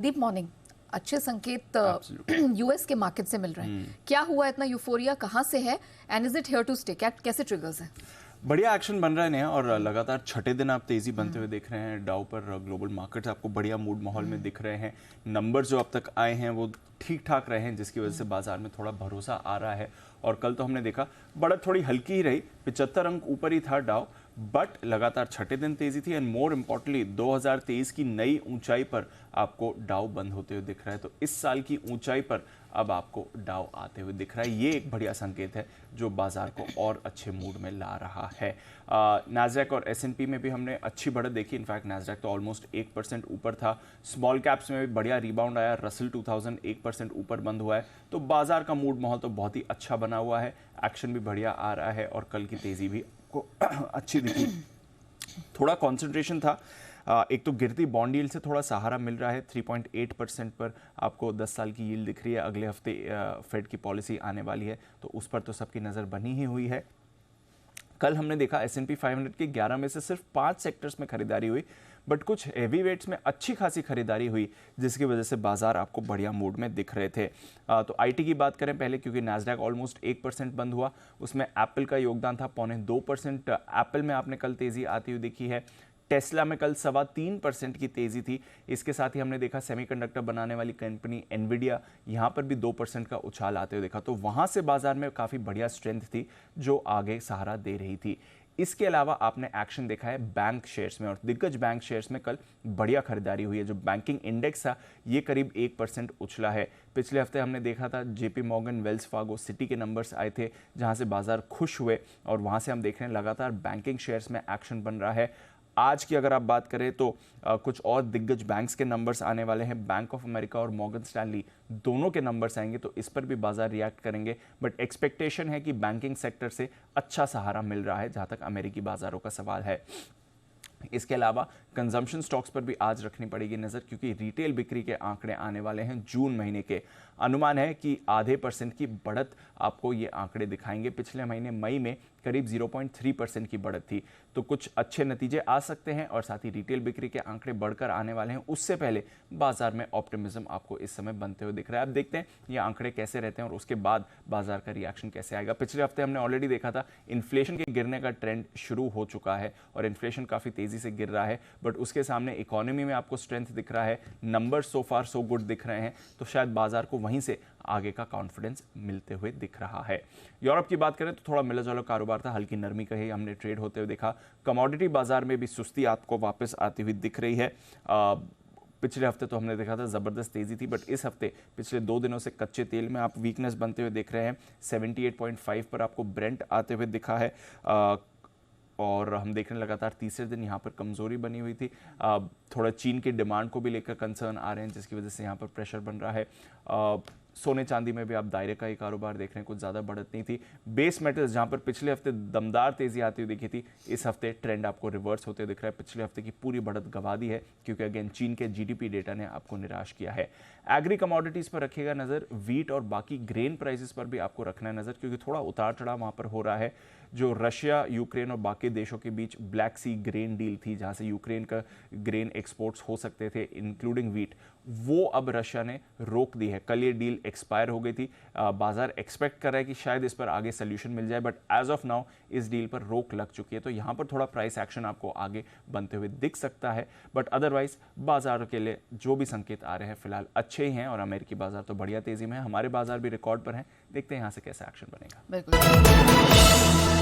दीप morning, अच्छे संकेत US के मार्केट से मिल रहे हैं। क्या हुआ इतना यूफोरिया, कहां से है and is it here to stay? कैसे ट्रिगर्स हैं? बढ़िया एक्शन बन रहे हैं और लगातार छठे दिन आप तेजी बनते हुए देख रहे हैं। डाउ पर ग्लोबल मार्केट्स आपको बढ़िया मूड माहौल में दिख रहे हैं। नंबर जो अब तक आए हैं वो ठीक ठाक रहे हैं, जिसकी वजह से बाजार में थोड़ा भरोसा आ रहा है। और कल तो हमने देखा बढ़त थोड़ी हल्की ही रही, 75 अंक ऊपर ही था डाउ, बट लगातार छठे दिन तेजी थी। एंड मोर इम्पोर्टेंटली 2023 की नई ऊंचाई पर आपको डाउ बंद होते हुए दिख रहा है। तो इस साल की ऊंचाई पर अब आपको डाउ आते हुए दिख रहा है। ये एक बढ़िया संकेत है जो बाजार को और अच्छे मूड में ला रहा है। नैस्डैक और S&P में भी हमने अच्छी बढ़त देखी। इनफैक्ट नैस्डैक तो ऑलमोस्ट 1% ऊपर था। स्मॉल कैप्स में भी बढ़िया रिबाउंड आया। रसल 2000 1% ऊपर बंद हुआ है। तो बाजार का मूड माहौल तो बहुत ही अच्छा बना हुआ है। एक्शन भी बढ़िया आ रहा है और कल की तेजी भी को अच्छी दिखी। थोड़ा कंसंट्रेशन था। एक तो गिरती बॉन्ड यील्ड से थोड़ा सहारा मिल रहा है। 3.8% पर आपको 10 साल की यील्ड दिख रही है। अगले हफ्ते फेड की पॉलिसी आने वाली है, तो उस पर तो सबकी नज़र बनी ही हुई है। कल हमने देखा S&P 500 के 11 में से सिर्फ 5 सेक्टर्स में खरीदारी हुई, बट कुछ हैवी वेट्स में अच्छी खासी खरीदारी हुई, जिसकी वजह से बाजार आपको बढ़िया मूड में दिख रहे थे। तो आईटी की बात करें पहले, क्योंकि नैस्डैक ऑलमोस्ट 1% बंद हुआ, उसमें एप्पल का योगदान था 2.25%। एप्पल में आपने कल तेजी आती हुई देखी है। टेस्ला में कल 3.25% की तेजी थी। इसके साथ ही हमने देखा सेमीकंडक्टर बनाने वाली कंपनी एनवीडिया, यहाँ पर भी 2% का उछाल आते हुए देखा। तो वहाँ से बाजार में काफ़ी बढ़िया स्ट्रेंथ थी जो आगे सहारा दे रही थी। इसके अलावा आपने एक्शन देखा है बैंक शेयर्स में, और दिग्गज बैंक शेयर्स में कल बढ़िया खरीदारी हुई है। जो बैंकिंग इंडेक्स था ये करीब 1% उछला है। पिछले हफ्ते हमने देखा था JP Morgan, Wells Fargo, city के नंबर्स आए थे, जहां से बाजार खुश हुए, और वहां से हम देख रहे हैं लगातार बैंकिंग शेयर्स में एक्शन बन रहा है। आज की अगर आप बात करें तो कुछ और दिग्गज बैंक्स के नंबर्स आने वाले हैं। बैंक ऑफ अमेरिका और मॉर्गन स्टैनली दोनों के नंबर्स आएंगे, तो इस पर भी बाजार रिएक्ट करेंगे। बट एक्सपेक्टेशन है कि बैंकिंग सेक्टर से अच्छा सहारा मिल रहा है, जहां तक अमेरिकी बाजारों का सवाल है। इसके अलावा कंजम्पशन स्टॉक्स पर भी आज रखनी पड़ेगी नज़र, क्योंकि रिटेल बिक्री के आंकड़े आने वाले हैं जून महीने के। अनुमान है कि आधे % की बढ़त आपको ये आंकड़े दिखाएंगे। पिछले महीने मई में करीब 0.3% की बढ़त थी, तो कुछ अच्छे नतीजे आ सकते हैं, और साथ ही रिटेल बिक्री के आंकड़े बढ़कर आने वाले हैं। उससे पहले बाजार में ऑप्टिमिज्म आपको इस समय बनते हुए दिख रहा है। अब देखते हैं ये आंकड़े कैसे रहते हैं और उसके बाद बाजार का रिएक्शन कैसे आएगा। पिछले हफ्ते हमने ऑलरेडी देखा था इन्फ्लेशन के गिरने का ट्रेंड शुरू हो चुका है, और इन्फ्लेशन काफ़ी तेज़ी से गिर रहा है, बट उसके सामने इकोनॉमी में आपको स्ट्रेंथ दिख रहा है। नंबर सो फार सो गुड दिख रहे हैं, तो शायद बाजार को वहीं से आगे का कॉन्फिडेंस मिलते हुए दिख रहा है। यूरोप की बात करें तो थोड़ा मिला जुला कारोबार था, हल्की नरमी का ही हमने ट्रेड होते हुए देखा। कमोडिटी बाजार में भी सुस्ती आपको वापस आती हुई दिख रही है। पिछले हफ्ते तो हमने देखा था ज़बरदस्त तेज़ी थी, बट इस हफ्ते पिछले 2 दिनों से कच्चे तेल में आप वीकनेस बनते हुए देख रहे हैं। 78.5 पर आपको ब्रेंट आते हुए दिखा है, और हम देख रहे हैं लगातार तीसरे दिन यहाँ पर कमज़ोरी बनी हुई थी। थोड़ा चीन की डिमांड को भी लेकर कंसर्न आ रहे हैं, जिसकी वजह से यहाँ पर प्रेशर बन रहा है। सोने चांदी में भी आप दायरे का ही कारोबार देख रहे हैं, कुछ ज़्यादा बढ़त नहीं थी। बेस मेटल्स जहाँ पर पिछले हफ्ते दमदार तेज़ी आती हुई दिखी थी, इस हफ्ते ट्रेंड आपको रिवर्स होते दिख रहा है। पिछले हफ्ते की पूरी बढ़त गवा दी है, क्योंकि अगेन चीन के GDP डेटा ने आपको निराश किया है। एग्री कमोडिटीज़ पर रखिएगा नज़र, वीट और बाकी ग्रेन प्राइसेस पर भी आपको रखना है नज़र, क्योंकि थोड़ा उतार चढ़ाव वहाँ पर हो रहा है। जो रशिया, यूक्रेन और बाकी देशों के बीच ब्लैक सी ग्रेन डील थी, जहाँ से यूक्रेन का ग्रेन एक्सपोर्ट्स हो सकते थे इंक्लूडिंग वीट, वो अब रशिया ने रोक दी है। कल ये डील एक्सपायर हो गई थी। बाजार एक्सपेक्ट कर रहा है कि शायद इस पर आगे सोल्यूशन मिल जाए, बट एज ऑफ नाउ इस डील पर रोक लग चुकी है। तो यहाँ पर थोड़ा प्राइस एक्शन आपको आगे बनते हुए दिख सकता है, बट अदरवाइज बाजार के लिए जो भी संकेत आ रहे हैं फिलहाल अच्छे ही हैं, और अमेरिकी बाजार तो बढ़िया तेजी में है। हमारे बाजार भी रिकॉर्ड पर हैं, देखते हैं यहाँ से कैसा एक्शन बनेगा। बिल्कुल।